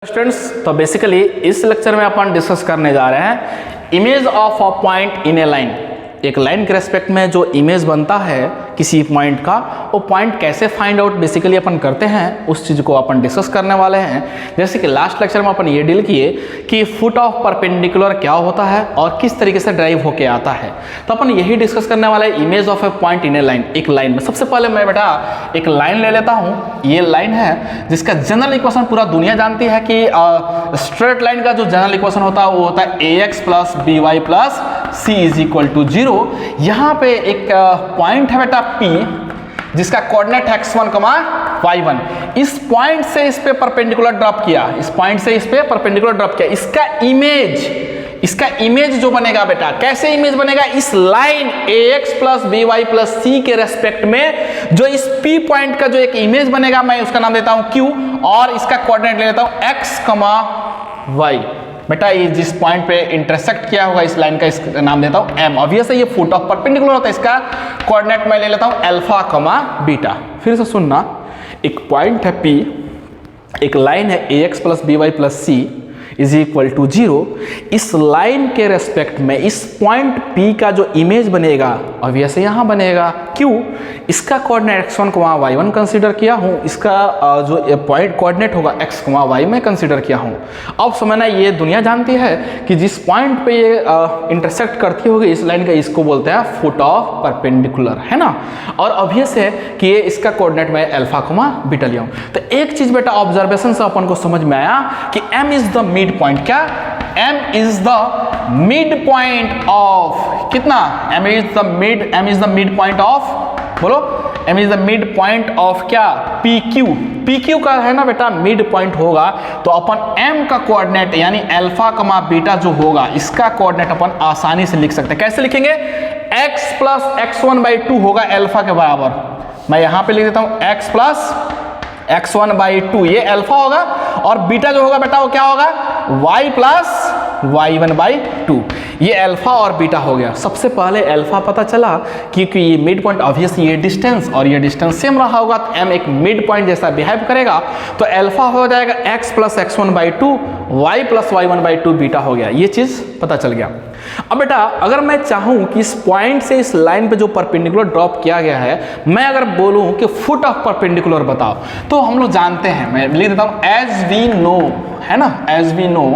Students, तो basically इस lecture में अपन डिस्कस करने जा रहे हैं image of a point in A line. एक लाइन के रेस्पेक्ट में जो इमेज बनता है किसी पॉइंट का, वो पॉइंट कैसे फाइंड आउट बेसिकली अपन करते हैं, उस चीज़ को अपन डिस्कस करने वाले हैं। जैसे कि लास्ट लेक्चर में अपन ये डील किए कि फुट ऑफ परपेंडिकुलर क्या होता है और किस तरीके से ड्राइव होके आता है, तो अपन यही डिस्कस करने वाले हैं image of a point in A line. एक लाइन में सबसे पहले मैं बेटा एक लाइन ले लेता हूँ। ये लाइन है जिसका जनरल इक्वेशन पूरा दुनिया जानती है कि स्ट्रेट लाइन का जो जनरल इक्वेशन होता है वो होता है ax plus b y plus c is equal to 0। यहाँ पे एक पॉइंट है बेटा P जिसका कोऑर्डिनेट है x1, y1। इस पॉइंट से इस पे परपेंडिकुलर ड्रॉप किया, इस पॉइंट से इस पे परपेंडिकुलर ड्रॉप किया। इसका इमेज जो बनेगा बेटा, कैसे इमेज बनेगा, इस line ax plus b y plus c के रेस्पेक्ट में जो इस P पॉइंट का जो एक इमेज बनेगा, मैं उसका नाम देता हूं Q और इसका कोऑर्डिनेट ले लेता हूं x, y। बेटा ये जिस पॉइंट पे इंटरसेक्ट किया होगा इस लाइन का, इसका नाम देता हूं m। ऑब्वियस है ये फुट ऑफ परपेंडिकुलर होता है, इसका कोऑर्डिनेट मैं ले लेता हूं अल्फा, बीटा। फिर से सुनना, एक पॉइंट है P, एक लाइन है ax plus b y plus c is equal to 0। इस लाइन के रेस्पेक्ट में इस पॉइंट P का जो इमेज बनेगा, ऑब्वियस यहाँ बनेगा Q। इसका कोऑर्डिनेट x1, y1 कंसीडर किया हूँ, इसका जो पॉइंट कोऑर्डिनेट होगा x, y में कंसीडर किया हूँ। अब समझना, ये दुनिया जानती है कि जिस पॉइंट पे ये इंटरसेक्ट करती होगी इस लाइन का, इसको बोलते हैं फुट ऑफ परपेंडिकुलर, है ना। और ऑब्वियस है कि ये इसका कोऑर्डिनेट मैं अल्फा, बीटा लिया हूँ। तो एक चीज बेटा ऑब्जर्वेशन से अपन को समझ में आया कि m is the mid point. क्या? m is the mid point of कितना? m is the mid point of, बोलो, m is the mid point of क्या? PQ का है ना बेटा मिड पॉइंट होगा, तो अपन m का कोऑर्डिनेट यानी अल्फा, बीटा जो होगा, इसका कोऑर्डिनेट अपन आसानी से लिख सकते हैं। कैसे लिखेंगे? x प्लस x1/2 होगा अल्फा के बराबर। मैं यहां पे लिख देता हूं x प्लस x1/2, ये अल्फा होगा, और बीटा जो होगा बेटा वो क्या होगा? y plus y1/2। ये अल्फा और बीटा हो गया। सबसे पहले अल्फा पता चला क्योंकि ये मिड पॉइंट, ऑब्वियसली ये डिस्टेंस और ये डिस्टेंस सेम रहा होगा, तो m एक मिड पॉइंट जैसा बिहेव करेगा, तो अल्फा हो जाएगा x plus x1/2, y plus y1/2, beta हो गया। ये चीज पता चल गया। अब बेटा अगर मैं चाहूं कि इस पॉइंट से इस लाइन पे जो परपेंडिकुलर ड्रॉप किया गया है, मैं अगर बोलूं कि फुट ऑफ परपेंडिकुलर बताओ, तो हम लोग जानते हैं, मैं लिख देता हूं एज वी नो, है ना, as we know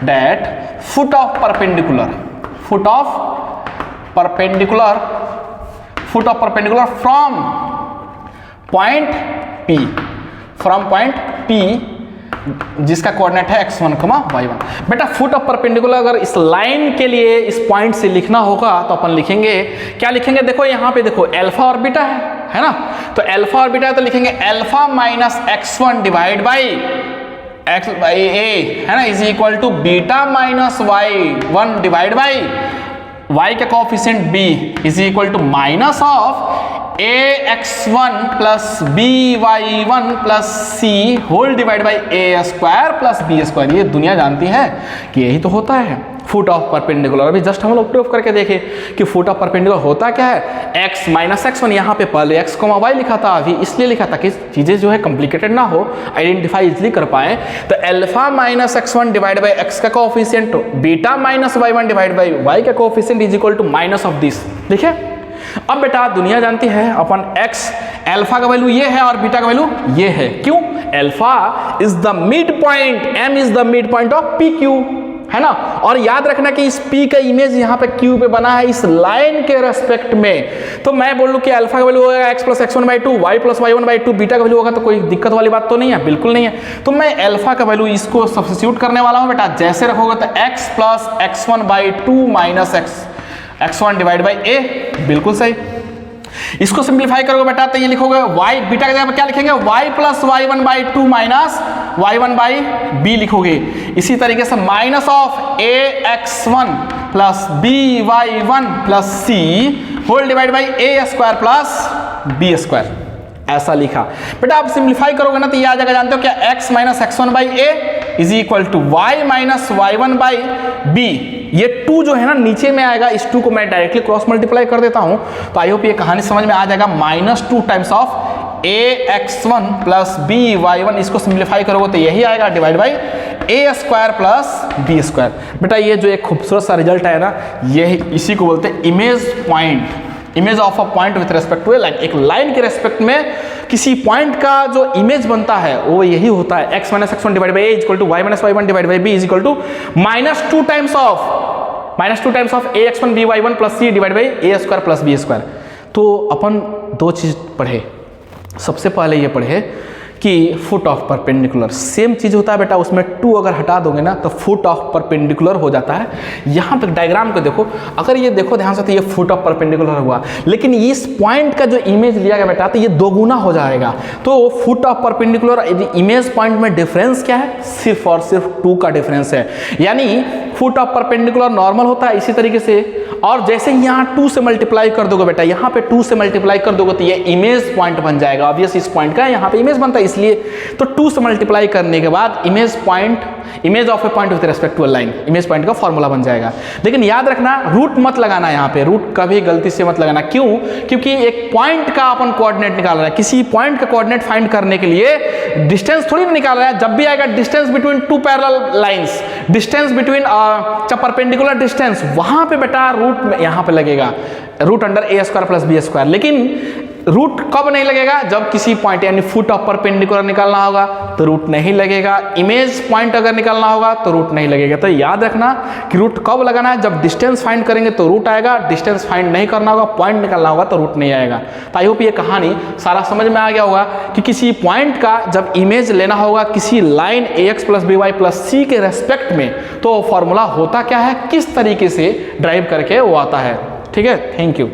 that foot of perpendicular from point P जिसका कोऑर्डिनेट है x1, y1। बेटा फुट ऑफ परपेंडिकुलर अगर इस लाइन के लिए इस पॉइंट से लिखना होगा तो अपन लिखेंगे, क्या लिखेंगे? देखो यहाँ पे देखो अल्फा और बीटा है ना, तो अल्फा और बीटा है तो लिखेंगे alpha minus x1 divide by x by a, है ना, is equal to beta minus y1 divide by y का coefficient b is equal to minus of ax1 plus by1 plus c whole divide by a square plus b square. ये दुनिया जानती है कि यही तो होता है फुट ऑफ परपेंडिकुलर। अभी जस्ट हम लोग प्रूफ करके देखे कि फुट ऑफ परपेंडिकुलर होता क्या है, x माइनस x1। यहाँ पे पहले x, y लिखा था, अभी इसलिए लिखा था कि चीजें जो है कॉम्प्लिकेटेड ना हो, आइडेंटिफाई इजिली कर पाए। तो alpha minus x1 divide by x का coefficient, beta minus y1 divide by y का coefficient is equal to minus of this. ठीक है, अब बेटा दुनिया जानती है अपन x, अल्फा का वैल्यू ये है और बीटा का वैल्यू ये है। क्यों? Alpha is the mid point, m is the mid point of PQ, है ना। और याद रखना कि इस P का इमेज यहाँ पे Q पे बना है इस लाइन के रेस्पेक्ट में। तो मैं बोलूँ कि अल्फा का वैल्यू होगा x plus x1/2, y plus y1/2, beta का वैल्यू होगा, तो कोई दिक्कत वाली बात तो नहीं है, बिल्कुल नहीं है। तो मैं अल्फा का वैल्यू इसको सब्स्टिट्यूट करने वाला हूँ बेटा। जैसे रखोगे तो x plus x1/2 minus x1 divide by a, बिल्कुल सही। इसको सिंप्लीफाई करोगे बेटा तो ये लिखोगे y, बीटा की जगह क्या लिखेंगे? y plus y1/2 minus y1/b लिखोगे। इसी तरीके से minus of ax1 plus by1 plus c whole divide by a square plus b square, ऐसा लिखा। बेटा आप सिंप्लीफाई करोगे ना तो ये आ जाएगा, जानते हो क्या? x minus x1/a is equal to y minus y1/b। ये 2 जो है ना नीचे में आएगा, इस 2 को मैं डायरेक्टली क्रॉस मल्टीप्लाई कर देता हूं, तो आई होप ये कहानी समझ में आ जाएगा। -2 times of a x one plus b y one, इसको सिंप्लीफाई करोगे तो यही आएगा divide by a square plus b square. बेटा ये जो एक खूबसूरत सा रिजल्ट है ना, यही इसी को बोलते हैं image point, image of a point with respect to a line. एक लाइन के रेस्पेक्ट में किसी पॉइंट का जो इमेज बनता है वो यही होता है, x minus x one divide by a equal to y minus y one divide by b is equal to -2 times of a x one b y one plus c divide by a square plus b square. तो अपन दो चीज पढ़े, सबसे पहले ये पढ़े कि फुट ऑफ परपेंडिकुलर, सेम चीज होता है बेटा, उसमें 2 अगर हटा दोगे ना तो फुट ऑफ परपेंडिकुलर हो जाता है। यहाँ पे डायग्राम को देखो, अगर ये देखो ध्यान से तो ये फुट ऑफ परपेंडिकुलर हुआ, लेकिन इस पॉइंट का जो इमेज लिया गया बेटा तो ये दोगुना हो जाएगा। तो foot of perpendicular image point में डिफरेंस क्या है, सिर्फ और सिर्फ 2 का डिफरेंस है। यानी फुट ऑफ परपेंडिकुलर नॉर्मल होता है इसी तरीके से, और जैसे ही यहाँ 2 से मल्टीप्लाई कर दोगे बेटा, यहाँ पे 2 से मल्टीप्लाई कर दोगे तो ये इमेज पॉइंट बन जाएगा। ऑब्वियस इस पॉइंट का यहाँ पे इमेज बनता है इसलिए, तो 2 से मल्टीप्लाई करने के बाद image point, image of a point with respect to a line, image point का फॉर्मूला बन जाएगा। लेकिन याद रखना रूट मत लगाना, यहाँ पे रूट कभी गलती से मत लगाना। क्यों? क्योंकि एक पॉइंट का अपन कोऑर्डिनेट निकाल रहा है, किसी पॉइंट का कोऑर्डिनेट फाइंड करने के लिए डिस्टेंस थोड़ी निकाल रहा है। जब भी आएगा distance between 2 parallel lines, distance between perpendicular distance, वहां पे बेटा रूट यहाँ पे लगेगा, रूट अंडर ए स्क्वायर प्लस बी स्क्वायर। लेकिन रूट कब नहीं लगेगा? जब किसी पॉइंट यानी फुट ऑफ परपेंडिकुलर निकालना होगा तो रूट नहीं लगेगा, इमेज पॉइंट अगर निकालना होगा तो रूट नहीं लगेगा। तो याद रखना कि रूट कब लगाना है, जब डिस्टेंस फाइंड करेंगे तो रूट आएगा, डिस्टेंस फाइंड नहीं करना होगा, पॉइंट निकालना होगा तो रूट नहीं आएगा। तो आई होप ये कहानी सारा समझ में आ गया होगा कि किसी पॉइंट का जब इमेज लेना होगा किसी line a x plus b y plus c के रेस्पेक्ट में, तो फॉर्मूला होता क्या है, किस तरीके से ड्राइव करके वो आता है। ठीक है, थैंक यू।